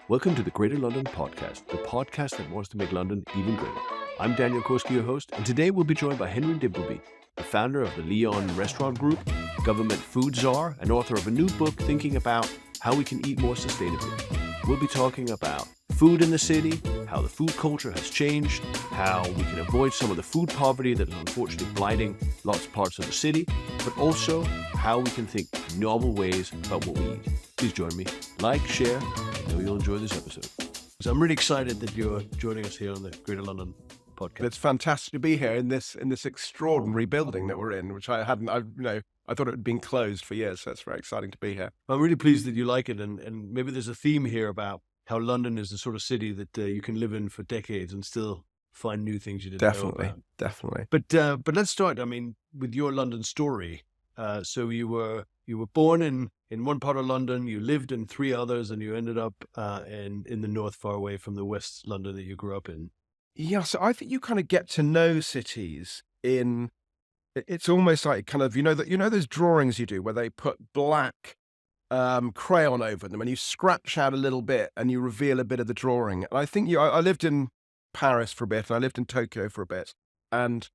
Welcome to the Greater London Podcast, the podcast that wants to make London even greater. I'm Daniel Korski, your host, and today we'll be joined by Henry Dimbleby, the founder of the Leon Restaurant Group, government food czar, and author of a new book thinking about how we can eat more sustainably. We'll be talking about food in the city, how the food culture has changed, how we can avoid some of the food poverty that is unfortunately blighting lots of parts of the city, but also how we can think novel ways about what we eat. Please join me. Like, share. I know you'll enjoy this episode. So I'm really excited that you're joining us here on the Greater London Podcast. It's fantastic to be here in this extraordinary building that we're in, which I thought it had been closed for years, so it's very exciting to be here. I'm really pleased that you like it, and maybe there's a theme here about how London is the sort of city that you can live in for decades and still find new things you didn't know about. Definitely. But let's start, with your London story. So you were born in one part of London, you lived in three others, and you ended up in the north, far away from the West London that you grew up in. Yeah, so I think you kind of get to know cities in, it's almost like kind of, those drawings you do where they put black crayon over them and you scratch out a little bit and you reveal a bit of the drawing. And I think I lived in Paris for a bit and I lived in Tokyo for a bit, and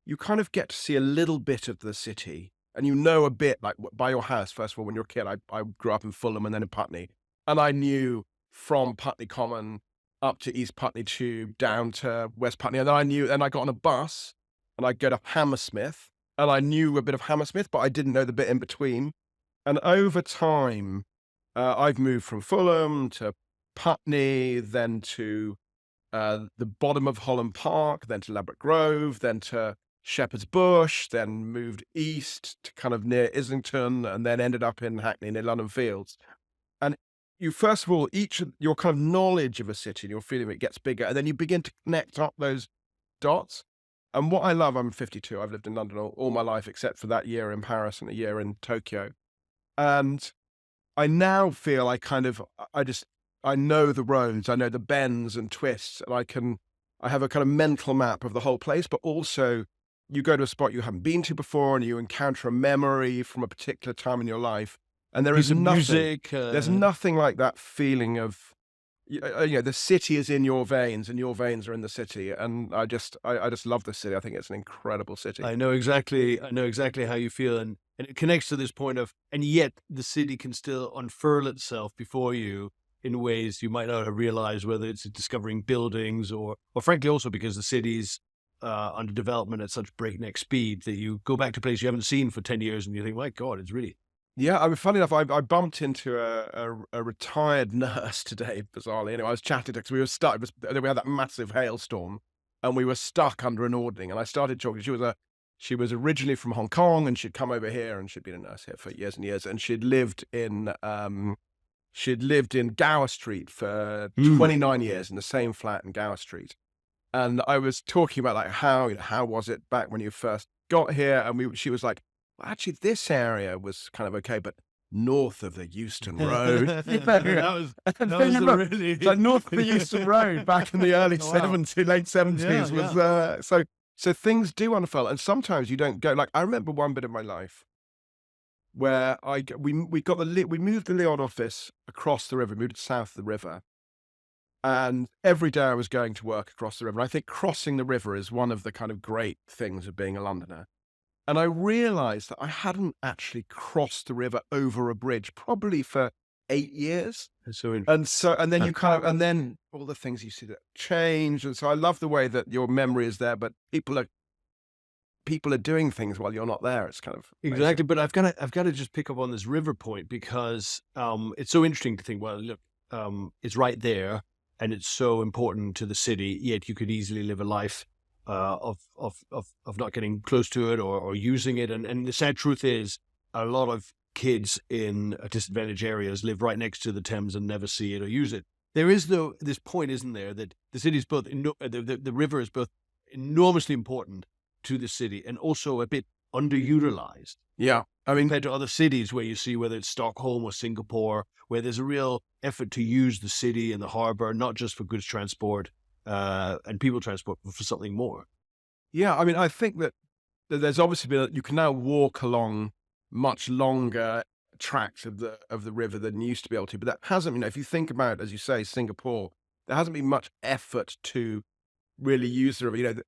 you kind of get to see a little bit of the city. And you know a bit, like by your house, first of all, when you're a kid, I grew up in Fulham and then in Putney. And I knew from Putney Common up to East Putney Tube, down to West Putney. And then I got on a bus and I'd go to Hammersmith. And I knew a bit of Hammersmith, but I didn't know the bit in between. And over time, I've moved from Fulham to Putney, then to the bottom of Holland Park, then to Ladbroke Grove, then to Shepherd's Bush, then moved east to kind of near Islington, and then ended up in Hackney near London Fields. And you, first of all, your kind of knowledge of a city and your feeling it gets bigger, and then you begin to connect up those dots. And what I love, I'm 52, I've lived in London all my life, except for that year in Paris and a year in Tokyo. And I now feel I know the roads, I know the bends and twists, and I have a kind of mental map of the whole place, but also you go to a spot you haven't been to before and you encounter a memory from a particular time in your life. And there is nothing, music, there's nothing like that feeling of, the city is in your veins and your veins are in the city. And I just love this city. I think it's an incredible city. I know exactly how you feel. And it connects to this point of, and yet the city can still unfurl itself before you in ways you might not have realized, whether it's discovering buildings or frankly also because the city's under development at such breakneck speed that you go back to places you haven't seen for 10 years and you think, my God, it's really... Yeah, funny enough, I bumped into a retired nurse today, bizarrely. Anyway, I was chatting to her because we were stuck. We had that massive hailstorm and we were stuck under an awning, and I started talking. She was originally from Hong Kong and she'd come over here and she'd been a nurse here for years and years, and she'd lived in Gower Street for 29 years in the same flat in Gower Street. And I was talking about like how was it back when you first got here? And she was like, well, actually, this area was kind of okay, but north of the Euston Road. that was really... like north of the Euston Road back in the early 70s, late 70s was so things do unfurl. And sometimes you don't go, like I remember one bit of my life where we moved the Leon office across the river, moved south of the river. And every day I was going to work across the river. And I think crossing the river is one of the kind of great things of being a Londoner. And I realized that I hadn't actually crossed the river over a bridge probably for 8 years. And then all the things you see that change. And so I love the way that your memory is there, but people are doing things while you're not there. It's kind of exactly. But I've got to just pick up on this river point because it's so interesting to think, well, look, it's right there. And it's so important to the city, yet you could easily live a life of not getting close to it or using it. And the sad truth is a lot of kids in disadvantaged areas live right next to the Thames and never see it or use it. There is, though, this point, isn't there, that the city is both, the river is both enormously important to the city and also a bit underutilized. Yeah. Compared to other cities where you see, whether it's Stockholm or Singapore, where there's a real effort to use the city and the harbour, not just for goods transport and people transport, but for something more. Yeah, I think that there's obviously been, you can now walk along much longer tracts of the river than you used to be able to. But that hasn't, if you think about, as you say, Singapore, there hasn't been much effort to really use the river.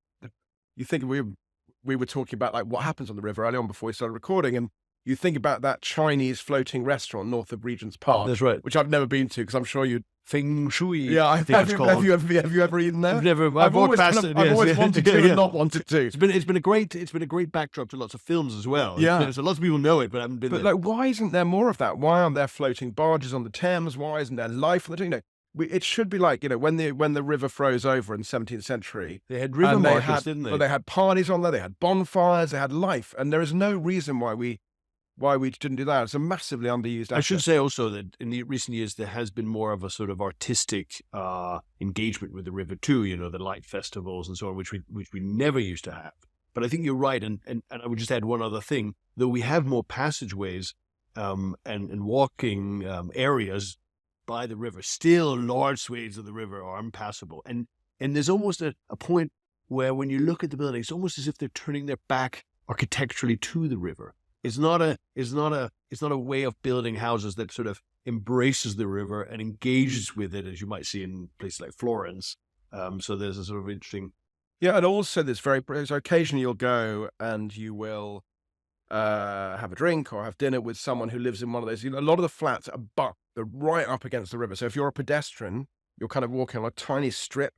You think we were talking about like what happens on the river early on before we started recording, and you think about that Chinese floating restaurant north of Regent's Park. That's right. Which I've never been to because I'm sure you'd. Feng Shui. Yeah, I think it's called. Have you ever eaten there? I've walked past it. I've always wanted to and not wanted to. It's been a great backdrop to lots of films as well. Yeah, so lots of people know it, but I haven't been there. But like, why isn't there more of that? Why aren't there floating barges on the Thames? Why isn't there life on the? It should be like when the river froze over in the 17th century. They had river markets, didn't they? Well, they had parties on there. They had bonfires. They had life, and there is no reason why we didn't do that. It's a massively underused asset. I should say also that in the recent years there has been more of a sort of artistic engagement with the river too. The light festivals and so on, which we never used to have. But I think you're right, and I would just add one other thing. Though we have more passageways and walking areas by the river, still large swathes of the river are impassable. And there's almost a point where when you look at the building, it's almost as if they're turning their back architecturally to the river. It's not a way of building houses that sort of embraces the river and engages with it, as you might see in places like Florence. So there's a sort of interesting. Yeah, and also there's occasionally you'll go and you will have a drink or have dinner with someone who lives in one of those. A lot of the flats they're right up against the river. So if you're a pedestrian, you're kind of walking on a tiny strip,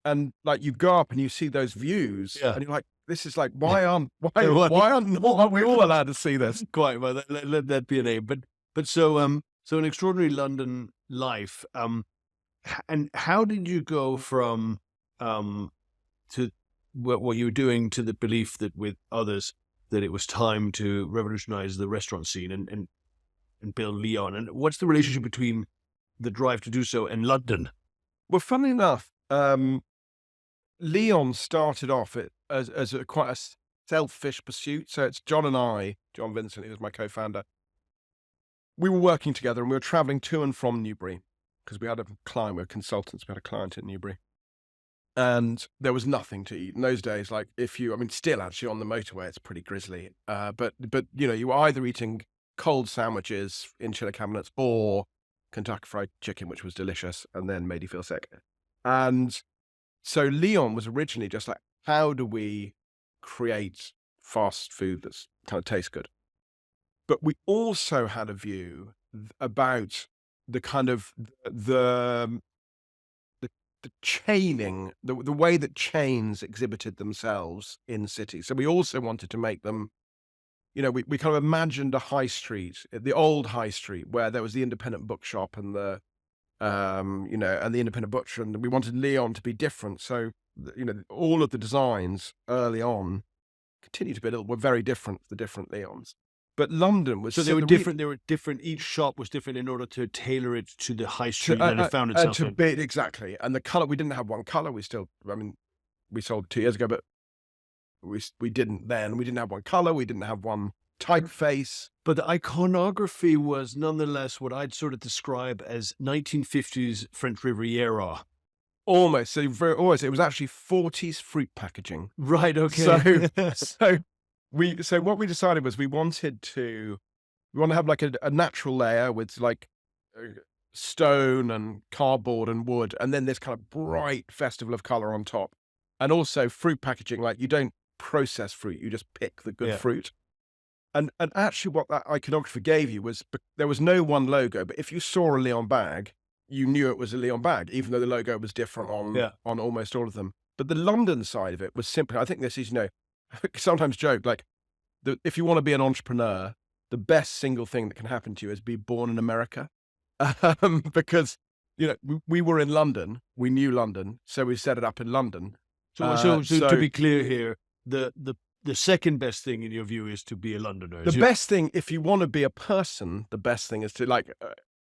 and like you go up and you see those views, and you're like, this is like, why aren't we all allowed to see this? Quite well. Let that be an aim. But so an extraordinary London life. And how did you go from to what you were doing to the belief that with others that it was time to revolutionize the restaurant scene and build Leon? And what's the relationship between the drive to do so and London? Well, funnily enough, Leon started off as quite a selfish pursuit. So it's John Vincent, who was my co-founder. We were working together and we were traveling to and from Newbury because we had a client, we were consultants, we had a client in Newbury. And there was nothing to eat in those days. Like still actually on the motorway, it's pretty grisly. But you were either eating cold sandwiches in chiller cabinets or Kentucky Fried Chicken, which was delicious and then made you feel sick. And so Leon was originally just like, how do we create fast food that's kind of tastes good? But we also had a view about the kind of the chaining, the way that chains exhibited themselves in cities. So we also wanted to make them, we kind of imagined a high street, the old high street, where there was the independent bookshop and the and the independent butcher, and we wanted Leon to be different. So, all of the designs early on continue to be were very different, the different Leons. But London was... So they were different. They were different. Each shop was different in order to tailor it to the high street that it found itself in. Exactly. And the colour, we didn't have one colour. We sold 2 years ago, but we didn't then. We didn't have one colour. We didn't have one typeface. But the iconography was nonetheless what I'd sort of describe as 1950s French Riviera. Almost. So it was actually 40s fruit packaging. Right. Okay. So what we decided was we want to have like a natural layer with like stone and cardboard and wood, and then this kind of bright festival of color on top, and also fruit packaging. Like you don't process fruit, you just pick the good fruit. And actually what that iconography gave you was, there was no one logo, but if you saw a Leon bag, you knew it was a Leon bag, even though the logo was different on almost all of them. But the London side of it was simply, I think this is, I sometimes joke, like, if you want to be an entrepreneur, the best single thing that can happen to you is be born in America. Because, we were in London, we knew London, so we set it up in London. So to be clear here, the second best thing in your view is to be a Londoner. The best thing, if you want to be a person, the best thing is to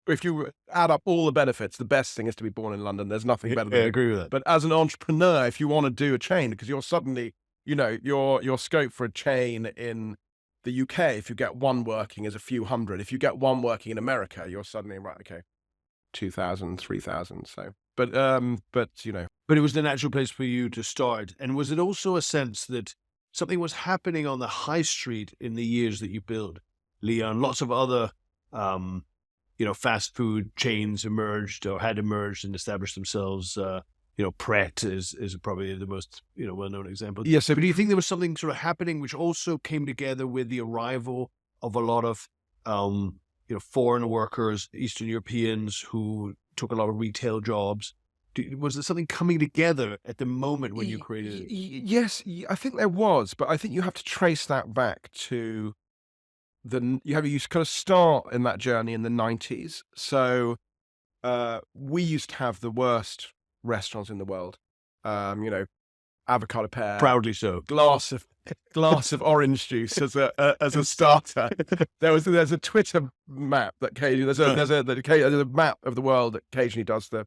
if you add up all the benefits, the best thing is to be born in London. There's nothing better than I agree with that. But as an entrepreneur, if you want to do a chain, because you're suddenly, your scope for a chain in the UK, if you get one working, is a few hundred. If you get one working in America, you're suddenly, right, okay, 2,000, 3,000. So, but it was the natural place for you to start. And was it also a sense that something was happening on the high street in the years that you built Leon? Lots of other fast food chains emerged or had emerged and established themselves. Pret is probably the most, well-known example. Yes. But do you think there was something sort of happening which also came together with the arrival of a lot of, foreign workers, Eastern Europeans who took a lot of retail jobs? Was there something coming together at the moment when you created it? Yes, I think there was, but I think you have to trace that back to you kind of start in that journey in the 90s. So we used to have the worst restaurants in the world. Avocado pear, Proudly so. glass of orange juice as a starter. There's a Twitter map that there's a map of the world that occasionally does the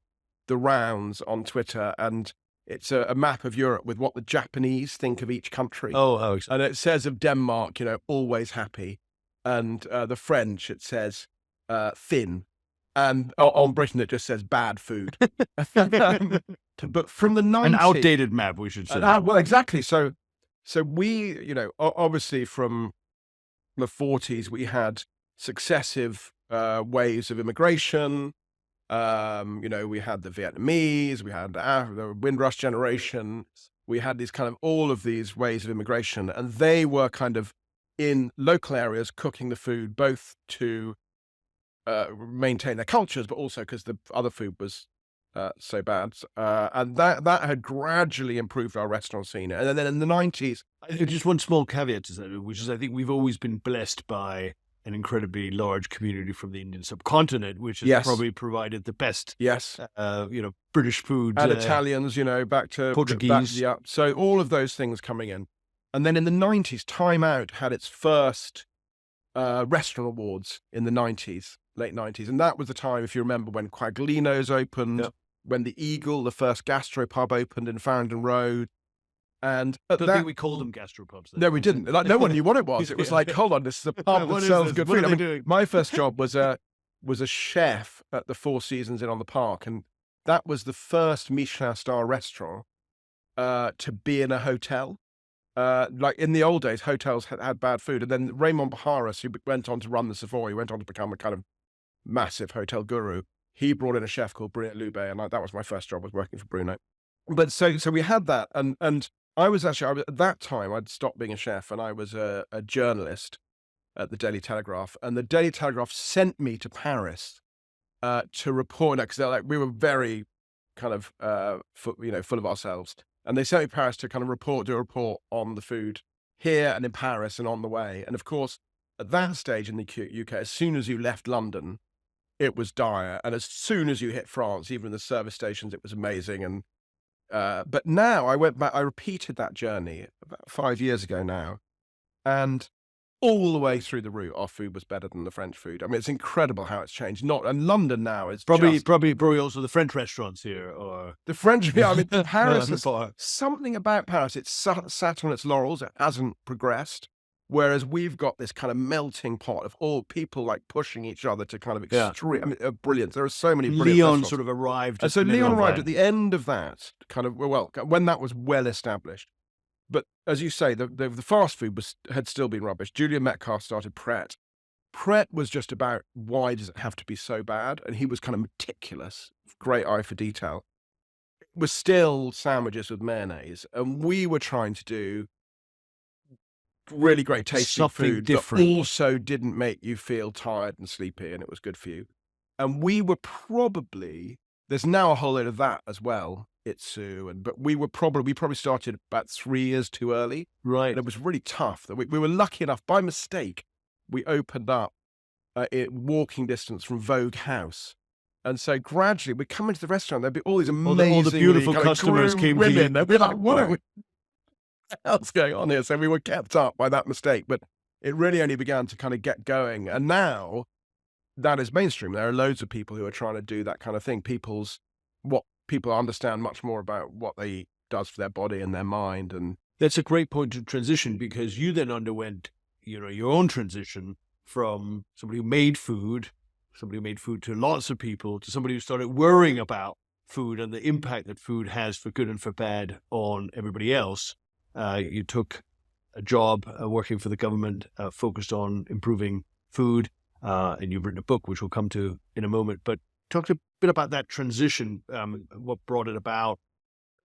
rounds on Twitter, and it's a map of Europe with what the Japanese think of each country. And it says of Denmark, always happy, and the French it says thin, and on Britain it just says bad food. But from the 90s, an outdated map, we should say. Well, exactly. So we, obviously from the 40s, we had successive waves of immigration. We had the Vietnamese, we had the Windrush generation. We had all of these waves of immigration, and they were kind of in local areas cooking the food, both to maintain their cultures, but also because the other food was so bad. And that had gradually improved our restaurant scene. And then in the 90s... Just one small caveat to that, which is I think we've always been blessed by an incredibly large community from the Indian subcontinent, which has probably provided the best, British food. And Italians, back to Portuguese. So all of those things coming in. And then in the 90s, Time Out had its first restaurant awards in the 90s, late 90s. And that was the time, if you remember, when Quaglino's opened, when the Eagle, the first gastropub, opened in Farringdon Road. And I don't think we called them gastropubs. No, we didn't. No one knew what it was. It was like, hold on, this is a pub that sells good food. Doing? My first job was a chef at the Four Seasons Inn on the Park, and that was the first Michelin star restaurant to be in a hotel. Like in the old days, hotels had bad food. And then Raymond Baharis, who went on to run the Savoy, went on to become a kind of massive hotel guru. He brought in a chef called Bruno Loubet, and that was my first job, was working for Bruno. But so we had that, and I was at that time, I'd stopped being a chef, and I was a journalist at the Daily Telegraph. And the Daily Telegraph sent me to Paris to report, because we were very kind of full of ourselves. And they sent me to Paris to kind of do a report on the food here and in Paris and on the way. And of course, at that stage in the UK, as soon as you left London, it was dire. And as soon as you hit France, even in the service stations, it was amazing. And but now I went back, I repeated that journey about 5 years ago now. And all the way through the route, our food was better than the French food. I mean, it's incredible how it's changed. And London now is probably also the French restaurants here, or the French. I mean, Paris. Something about Paris. It's sat on its laurels. It hasn't progressed. Whereas we've got this kind of melting pot of all people like pushing each other to kind of extreme. I mean, brilliant. There are so many brilliant Leon restaurants. sort of arrived. And so Leon arrived at the end of that kind of when that was well established. But as you say, the fast food had still been rubbish. Julian Metcalfe started Pret. Pret was just about, why does it have to be so bad? And he was kind of meticulous, great eye for detail. It was still sandwiches with mayonnaise. And we were trying to do really great tasty food different, that also didn't make you feel tired and sleepy, and it was good for you. And we were there's now a whole load of that as well, Itsu, but we probably started about 3 years too early. Right. And it was really tough. That we were lucky enough, by mistake, we opened up walking distance from Vogue House. And so gradually we'd come into the restaurant, there'd be all these amazing, all the beautiful customers came to you. They'd be like, what else going on here? So we were kept up by that mistake, but it really only began to kind of get going. And now that is mainstream. There are loads of people who are trying to do that kind of thing. What people understand much more about what they eat does for their body and their mind. And that's a great point to transition, because you then underwent, your own transition from somebody who made food to lots of people, to somebody who started worrying about food and the impact that food has for good and for bad on everybody else. You took a job working for the government focused on improving food. and you've written a book, which we'll come to in a moment. But talk a bit about that transition, what brought it about.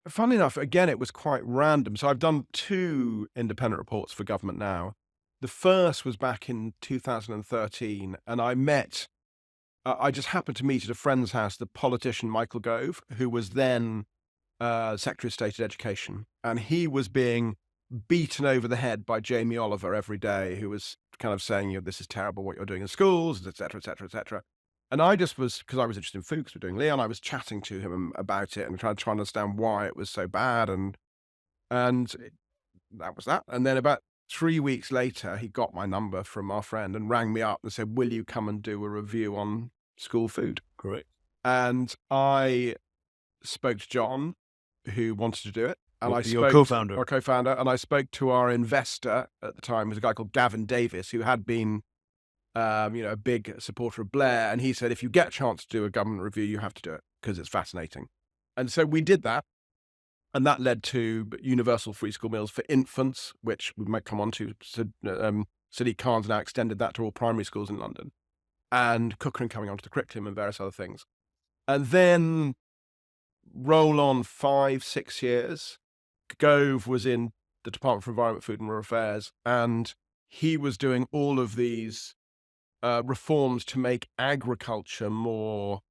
Funnily enough, again, it was quite random. So I've done 2 independent reports for government now. The first was back in 2013, and I just happened to meet at a friend's house the politician Michael Gove, who was then Secretary of State at Education. And he was being beaten over the head by Jamie Oliver every day, who was kind of saying, this is terrible what you're doing in schools, et cetera, et cetera, et cetera. And I just was, because I was interested in food, because we're doing Leon, I was chatting to him about it and trying to understand why it was so bad. That was that. And then about 3 weeks later, he got my number from our friend and rang me up and said, will you come and do a review on school food? Correct. And I spoke to John, who wanted to do it. And Your co-founder. Our co-founder. And I spoke to our investor at the time, who was a guy called Gavin Davis, who had been a big supporter of Blair. And he said, if you get a chance to do a government review, you have to do it because it's fascinating. And so we did that. And that led to universal free school meals for infants, which we might come on to. So, Sadiq Khan's now extended that to all primary schools in London, and cookery coming onto the curriculum and various other things. And then roll on 5-6 years, Gove was in the Department for Environment, Food and Rural Affairs, and he was doing all of these reforms to make agriculture more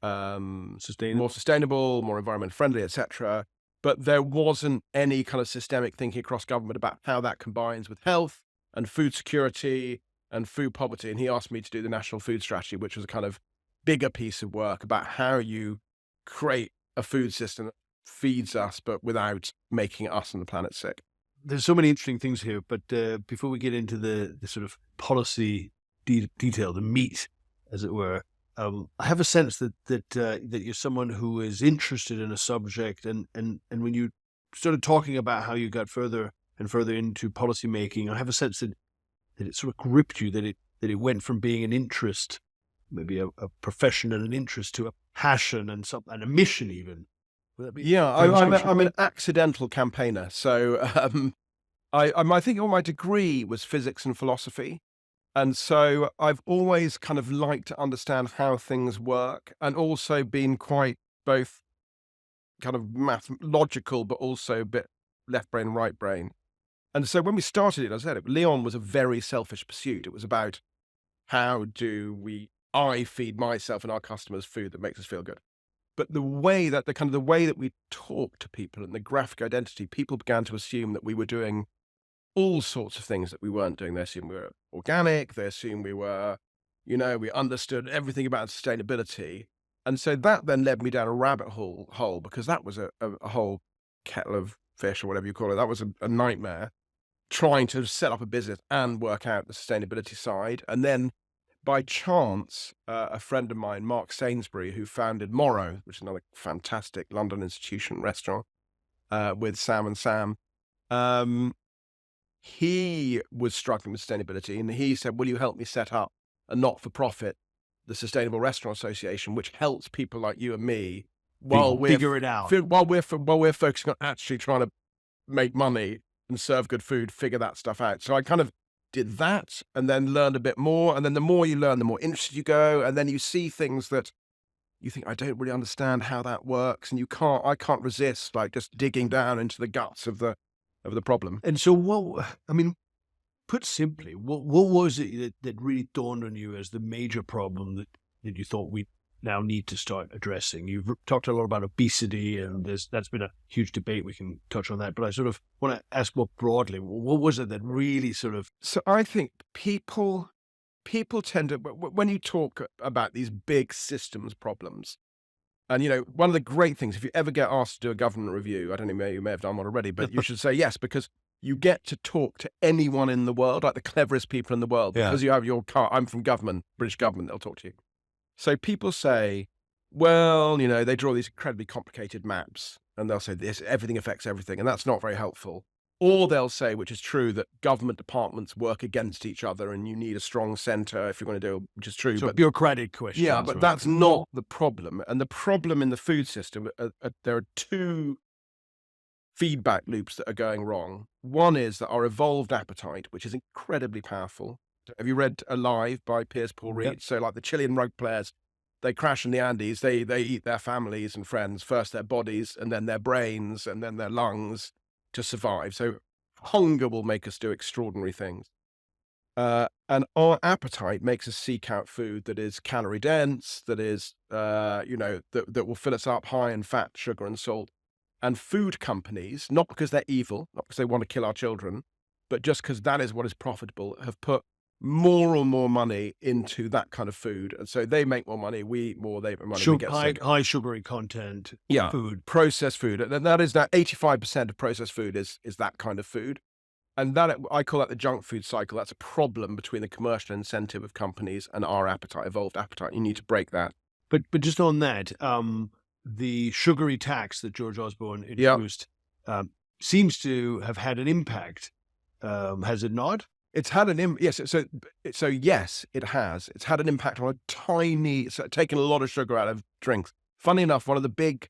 sustainable, more environment friendly, etc. But there wasn't any kind of systemic thinking across government about how that combines with health and food security and food poverty. And he asked me to do the National Food Strategy, which was a kind of bigger piece of work about how you create a food system that feeds us, but without making us and the planet sick. There's so many interesting things here, but before we get into the sort of policy detail, the meat, as it were, I have a sense that you're someone who is interested in a subject, and when you started talking about how you got further and further into policy making, I have a sense that it sort of gripped you, that it went from being an interest, maybe a profession and an interest, to a passion and a mission even. Yeah, I'm an accidental campaigner. So I think all my degree was physics and philosophy. And so I've always kind of liked to understand how things work, and also been quite both kind of logical, but also a bit left brain, right brain. And so when we started it, as I said, Leon was a very selfish pursuit. It was about how do I feed myself and our customers food that makes us feel good. But the way that we talk to people and the graphic identity, people began to assume that we were doing all sorts of things that we weren't doing. They assumed we were organic. They assumed we were, we understood everything about sustainability. And so that then led me down a rabbit hole, because that was a whole kettle of fish, or whatever you call it. That was a nightmare, trying to set up a business and work out the sustainability side. And then by chance, a friend of mine, Mark Sainsbury, who founded Morrow, which is another fantastic London institution restaurant, with Sam and Sam, he was struggling with sustainability, and he said, will you help me set up a not-for-profit, the Sustainable Restaurant Association, which helps people like you and me figure it out. While we're focusing on actually trying to make money and serve good food, figure that stuff out. So I kind of did that, and then learned a bit more. And then the more you learn, the more interested you go. And then you see things that you think, I don't really understand how that works. And I can't resist like just digging down into the guts of the problem. And so put simply, what was it that really dawned on you as the major problem that you thought we now need to start addressing? You've talked a lot about obesity, and that's been a huge debate. We can touch on that. But I sort of want to ask more broadly, what was it that really sort of... So I think people tend to, when you talk about these big systems problems, and, one of the great things, if you ever get asked to do a government review, I don't know, you may have done one already, but you should say yes, because you get to talk to anyone in the world, like the cleverest people in the world, because you have your car. I'm from government, British government, they'll talk to you. So people say, well, they draw these incredibly complicated maps, and they'll say everything affects everything, and that's not very helpful. Or they'll say, which is true, that government departments work against each other and you need a strong center if you're going to do it, which is true. So bureaucratic questions. Yeah, but that's not the problem. And the problem in the food system, there are 2 feedback loops that are going wrong. One is that our evolved appetite, which is incredibly powerful, Have you read Alive by Piers Paul Reed? Yep. So like the Chilean rugby players, they crash in the Andes, they eat their families and friends, first their bodies and then their brains and then their lungs to survive. So hunger will make us do extraordinary things. And our appetite makes us seek out food that is calorie dense, that is, that will fill us up high in fat, sugar, and salt. And food companies, not because they're evil, not because they want to kill our children, but just because that is what is profitable, have put more and more money into that kind of food. And so they make more money, we eat more, they make money, we get sick. High sugary content food. Processed food. And that is that 85% of processed food is that kind of food. And that, I call that the junk food cycle. That's a problem between the commercial incentive of companies and our appetite, evolved appetite. You need to break that. But just on that, the sugary tax that George Osborne introduced seems to have had an impact. Has it not? It's had an yes. So yes, it has. It's had an impact on it's taken a lot of sugar out of drinks. Funny enough, one of the big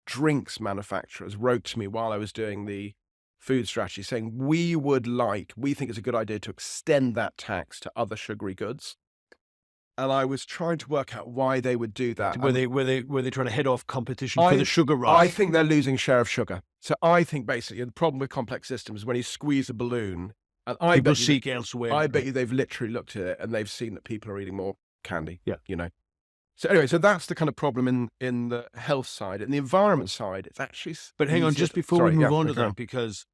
drinks manufacturers wrote to me while I was doing the food strategy saying, we think it's a good idea to extend that tax to other sugary goods. And I was trying to work out why they would do that. Were they trying to head off competition for the sugar rush? I think they're losing share of sugar. So I think basically the problem with complex systems is when you squeeze a balloon, and people seek elsewhere. I bet you they've literally looked at it and they've seen that people are eating more candy. Yeah. So anyway, so that's the kind of problem in the health side. And the environment side, it's actually... But hang on, just before we move on to that, because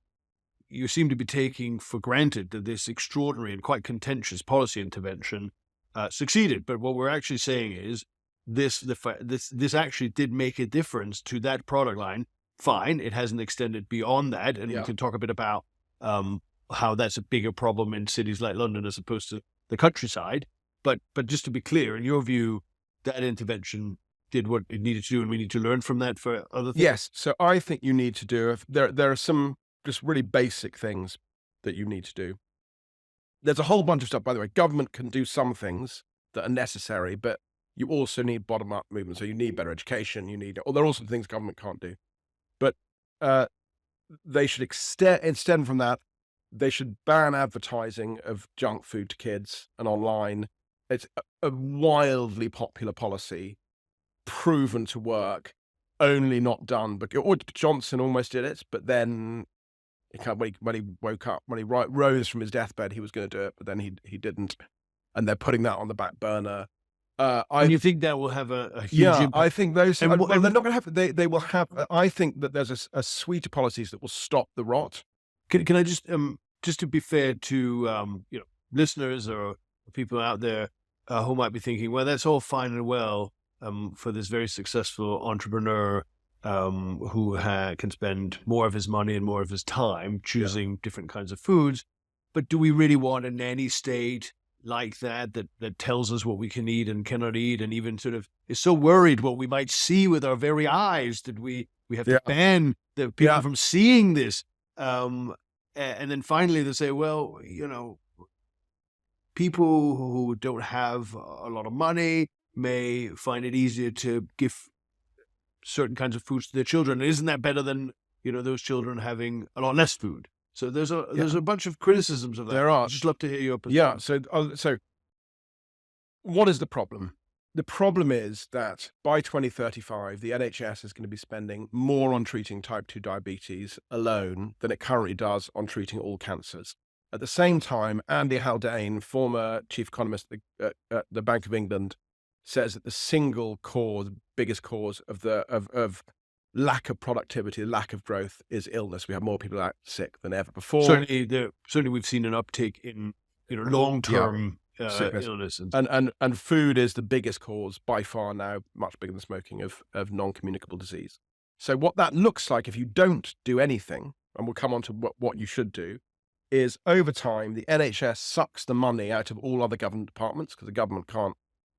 you seem to be taking for granted that this extraordinary and quite contentious policy intervention succeeded. But what we're actually saying is this actually did make a difference to that product line. Fine, it hasn't extended beyond that, and we can talk a bit about how that's a bigger problem in cities like London as opposed to the countryside. But just to be clear, in your view, that intervention did what it needed to do, and we need to learn from that for other things? Yes. So I think you need to do... There are some just really basic things that you need to do. There's a whole bunch of stuff, by the way. Government can do some things that are necessary, but you also need bottom-up movement. So you need better education. There are also things government can't do. But they should extend from that. They should ban advertising of junk food to kids and online. It's a wildly popular policy, proven to work, only not done. But Johnson almost did it, but then when he woke up, when he rose from his deathbed, he was going to do it, but then he didn't. And they're putting that on the back burner. And you think that will have a huge impact? I think those... they're not going to have... They will have... I think that there's a suite of policies that will stop the rot. Can I just to be fair to listeners or people out there who might be thinking, well, that's all fine and well for this very successful entrepreneur who can spend more of his money and more of his time choosing different kinds of foods. But do we really want a nanny state like that tells us what we can eat and cannot eat, and even sort of is so worried what we might see with our very eyes that we have to ban the people from seeing this? And then finally they say, well, people who don't have a lot of money may find it easier to give certain kinds of foods to their children. Isn't that better than, those children having a lot less food? So there's a bunch of criticisms of that. There are. I'd just love to hear your perspective. Yeah. So what is the problem? The problem is that by 2035, the NHS is going to be spending more on treating type 2 diabetes alone than it currently does on treating all cancers. At the same time, Andy Haldane, former chief economist at the Bank of England, says that the single biggest cause of lack of productivity, lack of growth is illness. We have more people out sick than ever before. Certainly we've seen an uptick in long-term illness. And food is the biggest cause by far now, much bigger than smoking, of non-communicable disease. So what that looks like if you don't do anything, and we'll come on to what you should do, is over time, the NHS sucks the money out of all other government departments because the government can't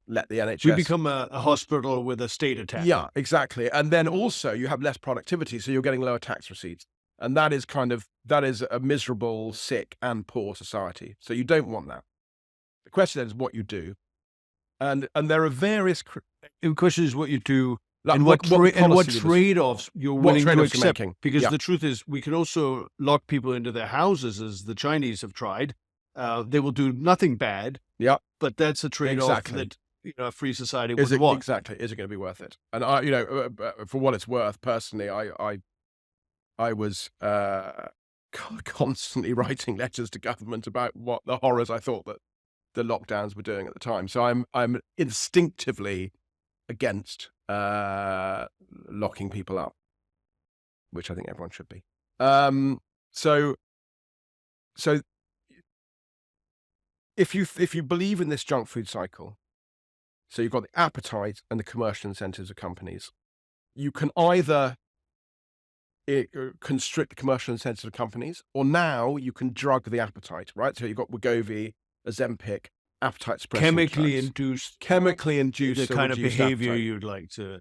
let the NHS... We become a hospital with a state attack. Yeah, exactly. And then also you have less productivity, so you're getting lower tax receipts. And that is a miserable, sick and poor society. So you don't want that. The question then is what you do. And there are various... The question is what you do and what trade-offs you're willing to accept. Making. Because the truth is we can also lock people into their houses, as the Chinese have tried, they will do nothing bad. Yeah. But that's a trade-off that a free society wouldn't want. Exactly. Is it going to be worth it? And for what it's worth, personally, I was constantly writing letters to government about what the horrors I thought that the lockdowns were doing at the time. So I'm instinctively against locking people up, which I think everyone should be. So if you believe in this junk food cycle, so you've got the appetite and the commercial incentives of companies, you can either constrict the commercial incentives of companies, or now you can drug the appetite, right? So you've got Wegovy, Ozempic, appetite suppressant drugs. Chemically induced the kind of behavior appetite. you'd like to.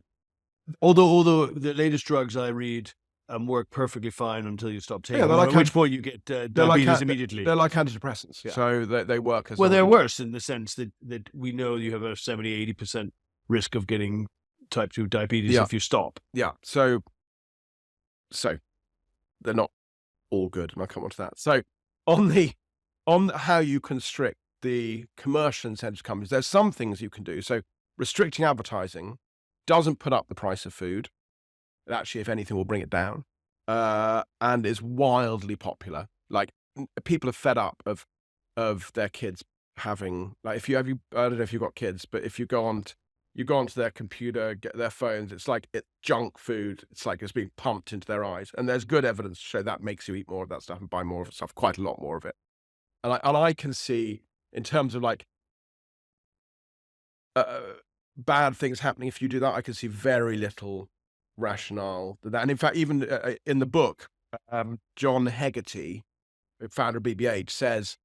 Although the latest drugs I read work perfectly fine until you stop taking them, at which point you get diabetes immediately. They're like antidepressants, so they work as well. They're worse in the sense that we know you have a 70-80% risk of getting type 2 diabetes if you stop. Yeah, so they're not all good, and I'll come on to that. So on how you constrict the commercial incentives companies, there's some things you can do. So restricting advertising doesn't put up the price of food. It actually, if anything, will bring it down, and is wildly popular. Like, people are fed up of their kids having, like, I don't know if you've got kids, but if you go onto their computer, get their phones, it's like it's junk food. It's like it's being pumped into their eyes, and there's good evidence to show that makes you eat more of that stuff and buy more of the stuff, quite a lot more of it. And I can see, in terms of like bad things happening if you do that, I can see very little rationale to that. And in fact, even in the book, John Hegarty, founder of BBH, says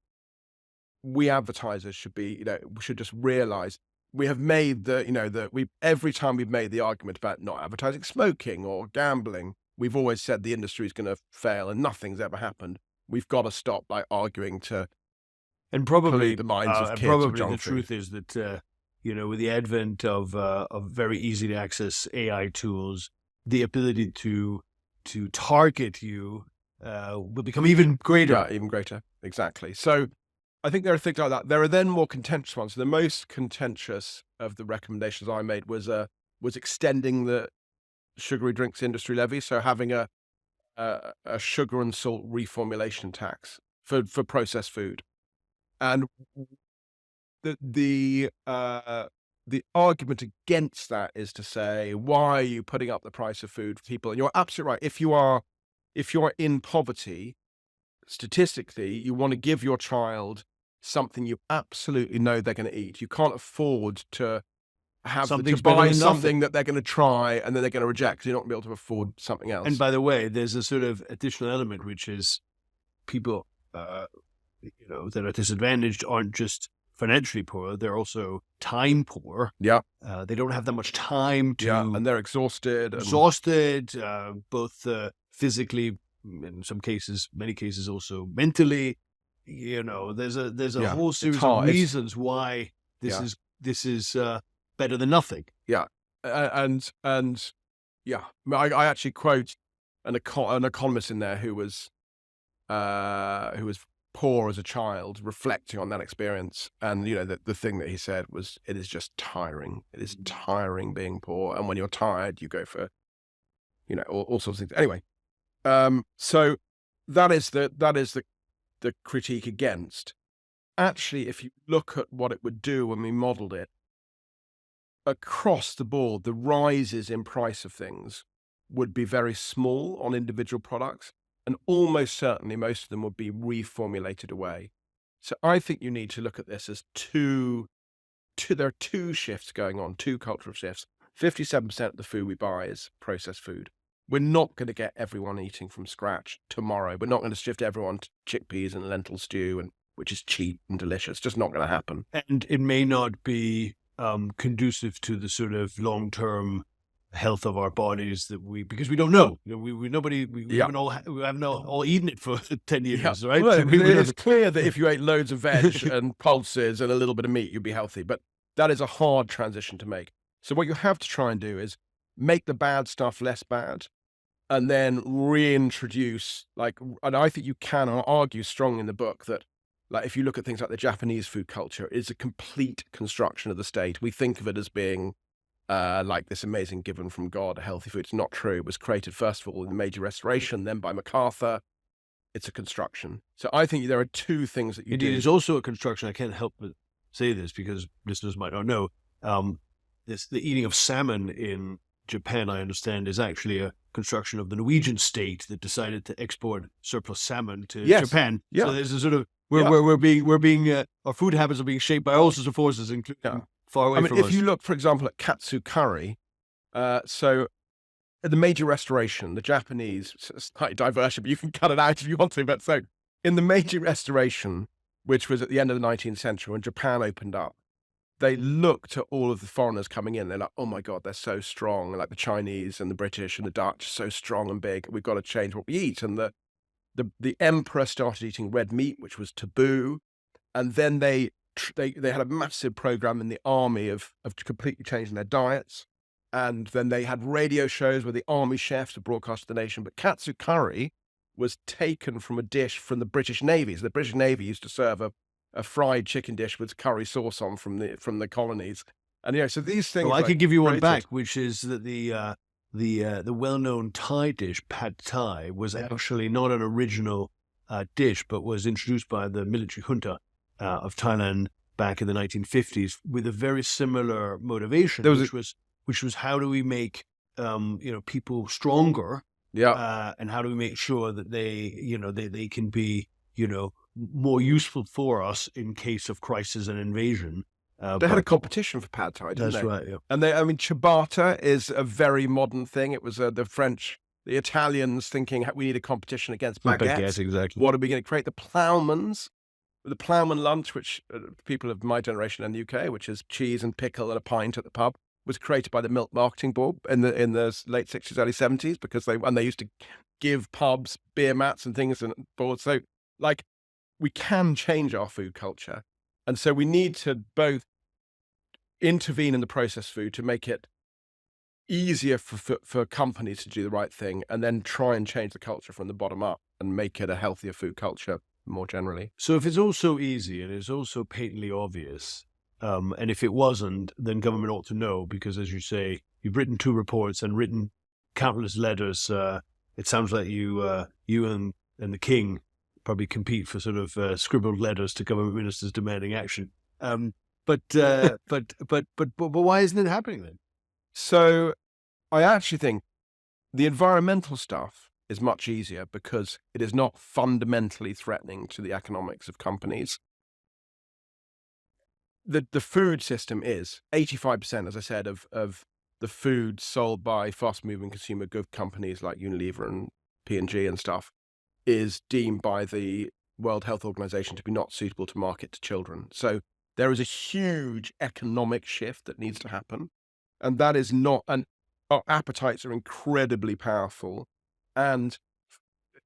we advertisers should be, we should just realize we have made every time we've made the argument about not advertising smoking or gambling, we've always said the industry is going to fail and nothing's ever happened. We've got to stop arguing to pollute the minds of kids. Probably the truth is that with the advent of very easy to access AI tools, the ability to target you will become even greater. Yeah, even greater. Exactly. So I think there are things like that. There are then more contentious ones. The most contentious of the recommendations I made was extending the sugary drinks industry levy. So having a sugar and salt reformulation tax for processed food. And the argument against that is to say, why are you putting up the price of food for people? And you're absolutely right. If you are in poverty, statistically, you want to give your child something you absolutely know they're going to eat. You can't afford to buy something that they're going to try and then they're going to reject, because you're not going to be able to afford something else. And by the way, there's a sort of additional element, which is people that are disadvantaged aren't just financially poor, they're also time poor. Yeah. They don't have that much time to... Yeah, and they're exhausted. Both physically, in some cases, many cases also mentally. There's a whole series of reasons why this is better than nothing. Yeah. And yeah, I actually quote an economist in there who was poor as a child, reflecting on that experience. And, the thing that he said was, it is just tiring. It is tiring being poor. And when you're tired, you go for, all sorts of things. Anyway, so that is the critique against. Actually, if you look at what it would do when we modeled it, across the board, the rises in price of things would be very small on individual products. And almost certainly most of them would be reformulated away. So I think you need to look at this as there are two shifts going on, two cultural shifts. 57% of the food we buy is processed food. We're not going to get everyone eating from scratch tomorrow. We're not going to shift everyone to chickpeas and lentil stew, which is cheap and delicious. It's just not going to happen. And it may not be conducive to the sort of long-term health of our bodies because we don't know. We haven't all eaten it for 10 years, right? Well, it's clear that if you ate loads of veg and pulses and a little bit of meat, you'd be healthy. But that is a hard transition to make. So what you have to try and do is make the bad stuff less bad, and then reintroduce, and I think you can argue strong in the book that Like if you look at things like the Japanese food culture, it's a complete construction of the state. We think of it as being like this amazing given from God, a healthy food. It's not true. It was created first of all in the Meiji Restoration, then by MacArthur. It's a construction. So I think there are two things that you Indeed, do. it's also a construction. I can't help but say this because listeners might not know. The eating of salmon in Japan, I understand, is actually a construction of the Norwegian state that decided to export surplus salmon to Japan. Yeah. So there's a sort of we're being our food habits are being shaped by all sorts of forces, including far away from us. If you look, for example, at katsu curry, so at the Meiji Restoration, the Japanese, slightly diversion, but you can cut it out if you want to. But so in the Meiji Restoration, which was at the end of the 19th century when Japan opened up, they looked at all of the foreigners coming in. They're like, oh my God, they're so strong. Like the Chinese and the British and the Dutch, so strong and big. We've got to change what we eat. And the emperor started eating red meat, which was taboo. And then they had a massive program in the army of completely changing their diets. And then they had radio shows where the army chefs would broadcast to the nation. But katsu curry was taken from a dish from the British Navy. So the British Navy used to serve a fried chicken dish with curry sauce on from the colonies. And so these things. Well, I could give you one back, which is that the well-known Thai dish, pad Thai, was actually not an original dish, but was introduced by the military junta of Thailand back in the 1950s with a very similar motivation, which was how do we make people stronger, and how do we make sure that they can be more useful for us in case of crisis and invasion. They had a competition for pad Thai, didn't they? That's right, yeah. And ciabatta is a very modern thing. It was the Italians thinking we need a competition against baguettes. Baguette, exactly. What are we going to create? The ploughman lunch, which people of my generation in the UK, which is cheese and pickle and a pint at the pub, was created by the Milk Marketing Board in the late 60s, early 70s, because they used to give pubs beer mats and things and boards. So we can change our food culture. And so we need to both intervene in the processed food to make it easier for companies to do the right thing, and then try and change the culture from the bottom up and make it a healthier food culture more generally. So if it's all so easy and it's all so patently obvious, and if it wasn't, then government ought to know, because as you say, you've written 2 reports and written countless letters. It sounds like you and the king probably compete for sort of scribbled letters to government ministers demanding action. But why isn't it happening then? So I actually think the environmental stuff is much easier because it is not fundamentally threatening to the economics of companies. The food system is 85%, as I said, of the food sold by fast-moving consumer good companies like Unilever and P&G and stuff is deemed by the World Health Organization to be not suitable to market to children. So there is a huge economic shift that needs to happen. And that is not, and our appetites are incredibly powerful. And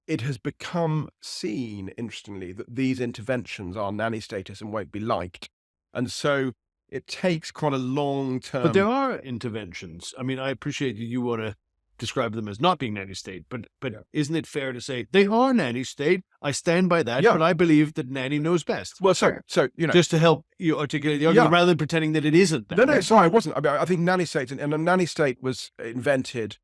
it has become seen, interestingly, that these interventions are nanny status and won't be liked. And so it takes quite a long term. But there are interventions. I mean, I appreciate that you want to describe them as not being nanny state, but isn't it fair to say they are nanny state? I stand by that, but I believe that nanny knows best. Well, so just to help you articulate the argument rather than pretending that it isn't that. No, sorry, it wasn't. I mean, I think nanny state, and a nanny state was invented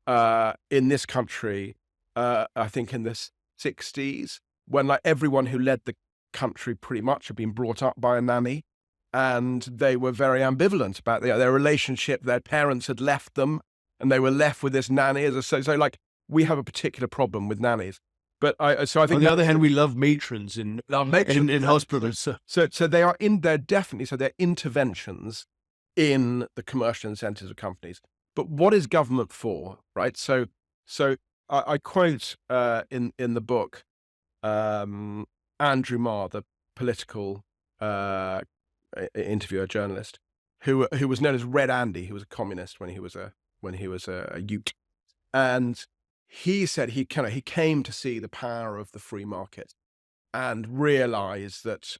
in this country, I think in the 60s, when everyone who led the country pretty much had been brought up by a nanny, and they were very ambivalent about their relationship. Their parents had left them, and they were left with this nanny so we have a particular problem with nannies. But I think on the other hand, we love matrons in hospitals. So they're interventions in the commercial incentives of companies. But what is government for, right? So I quote in the book Andrew Marr, the political interviewer journalist, who was known as Red Andy, who was a communist when he was a youth, and he said he came to see the power of the free market and realize that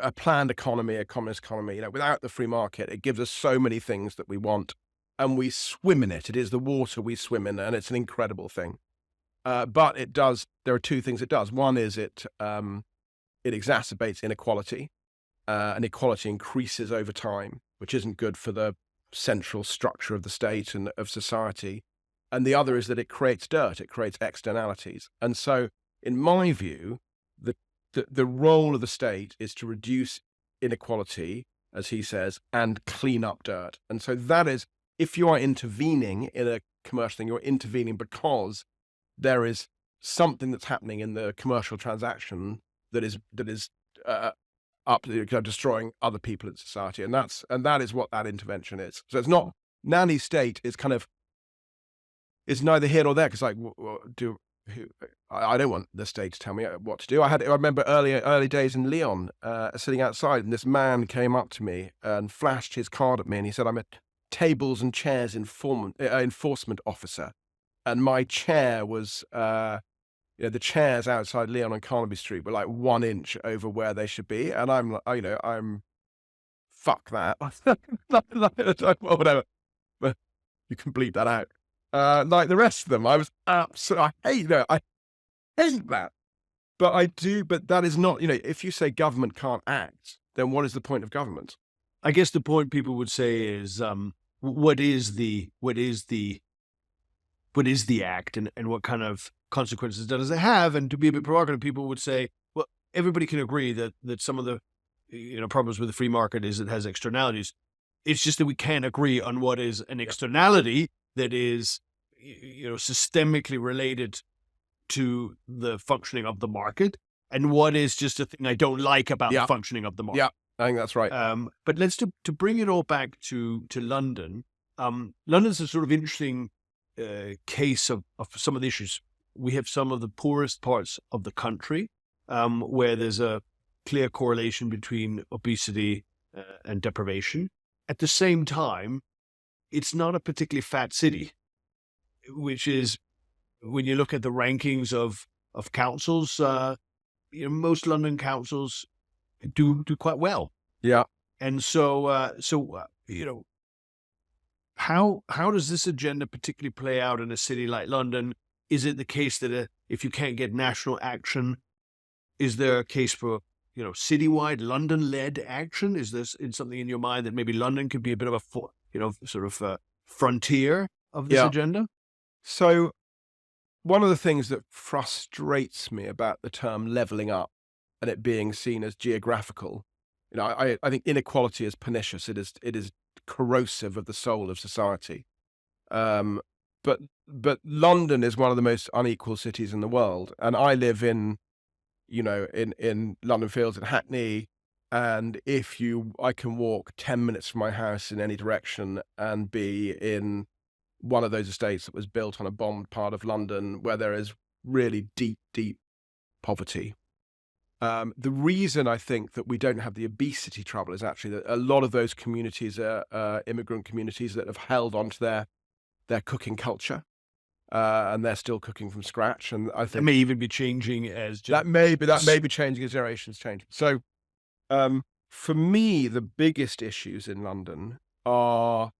a planned economy, a communist economy, without the free market, it gives us so many things that we want, and we swim in it. It is the water we swim in, and it's an incredible thing. But it does. There are two things it does. One is it exacerbates inequality, and equality increases over time, which isn't good for the central structure of the state and of society. And the other is that it creates dirt. It creates externalities. And so, in my view, the role of the state is to reduce inequality, as he says, and clean up dirt. And so that is, if you are intervening in a commercial thing, you're intervening because there is something that's happening in the commercial transaction that is destroying other people in society, and that is what that intervention is. So it's not nanny state is kind of, it's neither here nor there, because like I don't want the state to tell me what to do. I remember early days in Lyon, sitting outside, and this man came up to me and flashed his card at me, and he said, "I'm a tables and chairs enforcement officer," and my chair was, the chairs outside Lyon on Carnaby Street were like 1 inch over where they should be, and I'm fuck that, well, whatever, but you can bleep that out. Like the rest of them, I was absolutely, I hate that. But that is not, if you say government can't act, then what is the point of government? I guess the point people would say is, what is the act, and what kind of consequences does it have? And to be a bit provocative, people would say, well, everybody can agree that some of the problems with the free market is it has externalities. It's just that we can't agree on what is an externality that is, systemically related to the functioning of the market, and what is just a thing I don't like about the functioning of the market. Yeah, I think that's right. But let's to bring it all back to London. London's a sort of interesting case of some of the issues. We have some of the poorest parts of the country, where there's a clear correlation between obesity and deprivation. At the same time, it's not a particularly fat city, which is, when you look at the rankings of councils, most London councils do quite well. Yeah. And so how does this agenda particularly play out in a city like London? Is it the case that if you can't get national action, is there a case for citywide London-led action? Is this something in your mind that maybe London could be a bit of a frontier of this agenda? So one of the things that frustrates me about the term levelling up and it being seen as geographical, I think inequality is pernicious. It is corrosive of the soul of society. But London is one of the most unequal cities in the world, and I live in London Fields in Hackney, and I can walk 10 minutes from my house in any direction and be in one of those estates that was built on a bombed part of London where there is really deep, deep poverty. The reason I think that we don't have the obesity trouble is actually that a lot of those communities are immigrant communities that have held on to their cooking culture, and they're still cooking from scratch. And I think that may even be changing as that may be changing as generations change. So, for me, the biggest issues in London are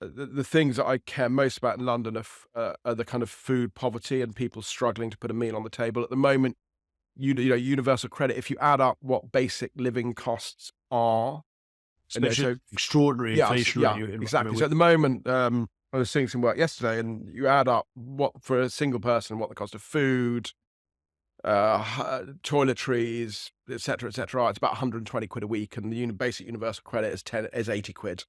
the things that I care most about in London are the kind of food poverty and people struggling to put a meal on the table. At the moment, universal credit, if you add up what basic living costs are, extraordinary inflation. Exactly. So at the moment, I was seeing some work yesterday, and you add up what for a single person, what the cost of food, toiletries, etc., it's about 120 quid a week, and the basic universal credit is 80 quid.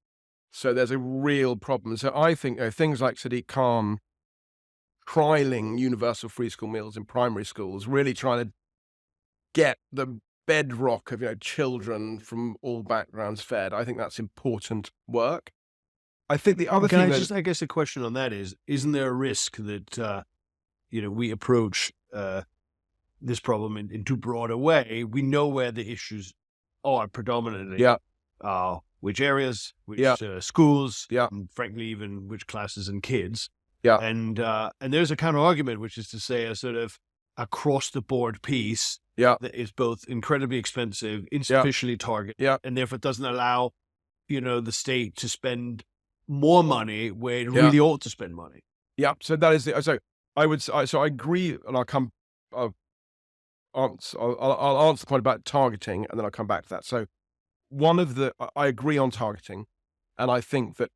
So there's a real problem. So I think things like Sadiq Khan trialing universal free school meals in primary schools, really trying to get the bedrock of children from all backgrounds fed. I think that's important work. I think the other thing, I guess a question on that is, isn't there a risk that we approach this problem in too broad a way? We know where the issues are predominantly. Which areas, which schools, and frankly, even which classes and kids. And there's a counter argument, which is to say a sort of across the board piece that is both incredibly expensive, insufficiently targeted, and therefore doesn't allow, the state to spend more money where it really ought to spend money. So that is So I agree, and I'll I'll answer the point about targeting, and then I'll come back to that. So I agree on targeting, and I think that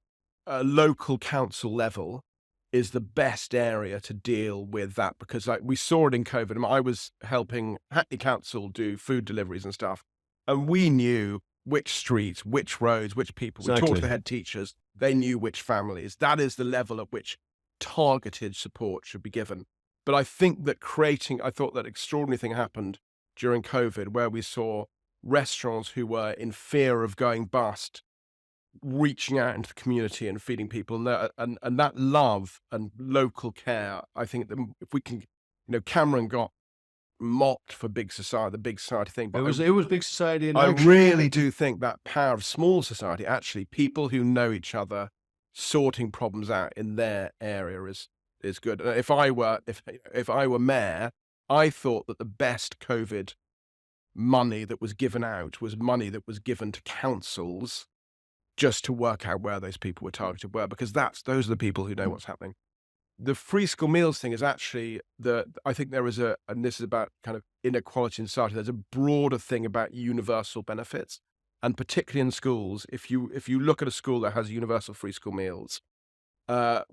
local council level is the best area to deal with that, because like we saw it in COVID. I mean, I was helping Hackney Council do food deliveries and stuff, and we knew which streets, which roads, which people. We talked to the head teachers. They knew which families. That is the level at which targeted support should be given. But I think that I thought that extraordinary thing happened during COVID, where we saw restaurants who were in fear of going bust reaching out into the community and feeding people, and that love and local care. I think that if we can, Cameron got mocked for the big society thing, but it was big society, and I really do think that power of small society, actually people who know each other, sorting problems out in their area is good. If I were mayor, I thought that the best COVID money that was given out was money that was given to councils just to work out where those people were targeted were, because those are the people who know what's happening. The free school meals thing is actually I think there is and this is about kind of inequality in society. There's a broader thing about universal benefits, and particularly in schools, if you look at a school that has universal free school meals,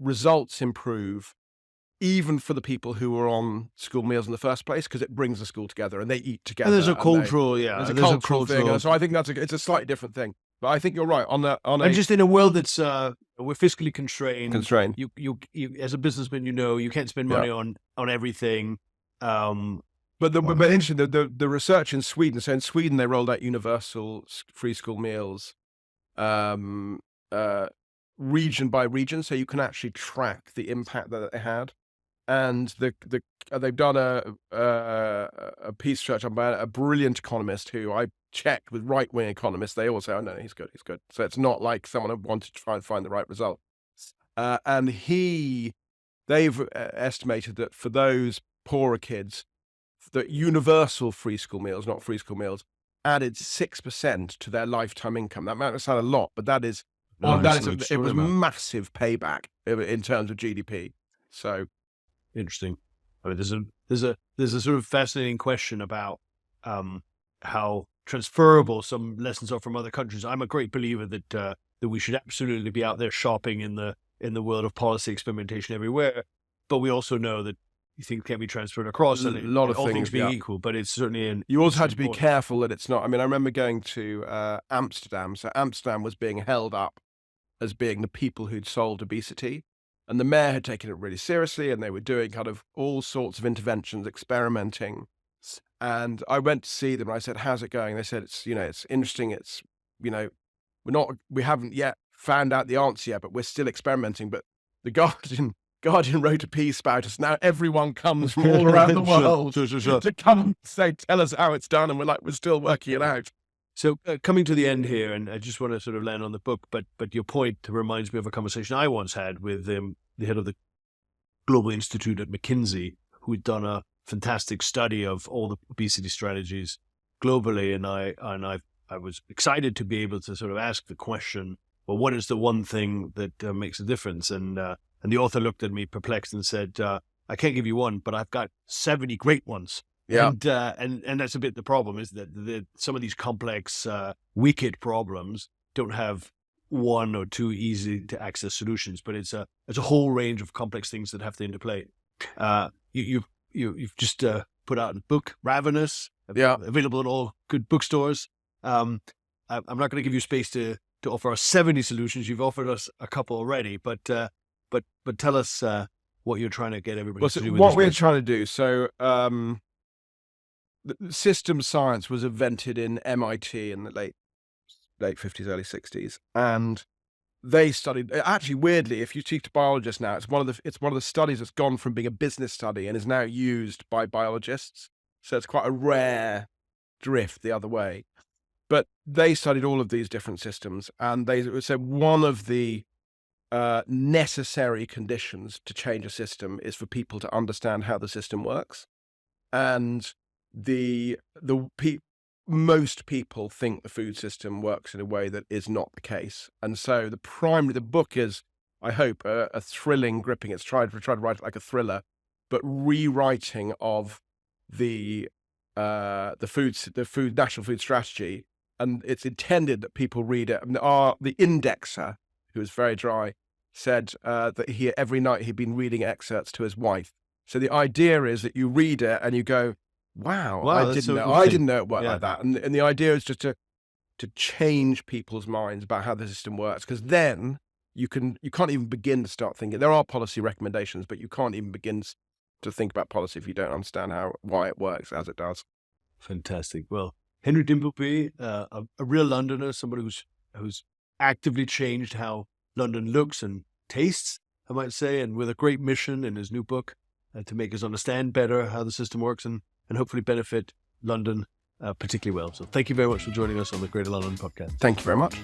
results improve even for the people who were on school meals in the first place, because it brings the school together and they eat together. And there's a cultural, there's a cultural thing. So I think it's a slightly different thing. But I think you're right and just in a world that's we're fiscally constrained. You as a businessman, you can't spend money on everything. But interesting, the research in Sweden. So in Sweden, they rolled out universal free school meals, region by region, so you can actually track the impact that it had. And they've done a piece of research by a brilliant economist who I checked with right-wing economists. They all say, "Oh no, he's good." So it's not like someone who wanted to try and find the right result. And they've estimated that for those poorer kids, that universal free school meals, not free school meals, added 6% to their lifetime income. That might sound a lot, but it was massive payback in terms of GDP. So. Interesting. I mean, there's a sort of fascinating question about how transferable some lessons are from other countries. I'm a great believer that we should absolutely be out there shopping in the world of policy experimentation everywhere, but we also know that things can be transferred across, and a lot of all things being equal. But it's certainly you also have to be careful that it's not. I mean, I remember going to Amsterdam. So Amsterdam was being held up as being the people who'd solved obesity. And the mayor had taken it really seriously, and they were doing kind of all sorts of interventions, experimenting. And I went to see them, and I said, "How's it going?" They said, "It's interesting. It's we haven't yet found out the answer yet, but we're still experimenting." But the Guardian wrote a piece about us. Now everyone comes from all around the world to come and tell us how it's done, and we're still working it out. So coming to the end here, and I just want to sort of land on the book, but your point reminds me of a conversation I once had with the head of the Global Institute at McKinsey, who had done a fantastic study of all the obesity strategies globally, and I was excited to be able to sort of ask the question, well, what is the one thing that makes a difference? And the author looked at me perplexed and said, I can't give you one, but I've got 70 great ones. Yeah. And that's a bit the problem, is that some of these complex, wicked problems don't have one or two easy to access solutions, but it's a whole range of complex things that have to interplay. You've just put out a book, Ravenous, available in all good bookstores. I'm not going to give you space to offer us 70 solutions. You've offered us a couple already, but tell us what you're trying to get everybody to do. What we're trying to do. So. Systems science was invented in MIT in the late 50s, early 60s, and they studied. Actually, weirdly, if you speak to biologists now, it's one of the studies that's gone from being a business study and is now used by biologists. So it's quite a rare drift the other way. But they studied all of these different systems, and they said one of the necessary conditions to change a system is for people to understand how the system works, and most people think the food system works in a way that is not the case. And so the book is, I hope, a thrilling, gripping. It's tried to write it like a thriller, but rewriting of the national food strategy, and it's intended that people read it. And the indexer, who was very dry, said that every night he'd been reading excerpts to his wife. So the idea is that you read it and you go, "Wow, I didn't know it worked like that." And the idea is just to change people's minds about how the system works, because then you can't even begin to start thinking. There are policy recommendations, but you can't even begin to think about policy if you don't understand why it works as it does. Fantastic. Well, Henry Dimbleby, a real Londoner, somebody who's actively changed how London looks and tastes, I might say, and with a great mission in his new book to make us understand better how the system works and hopefully benefit London particularly well. So thank you very much for joining us on the Greater London podcast. Thank you very much.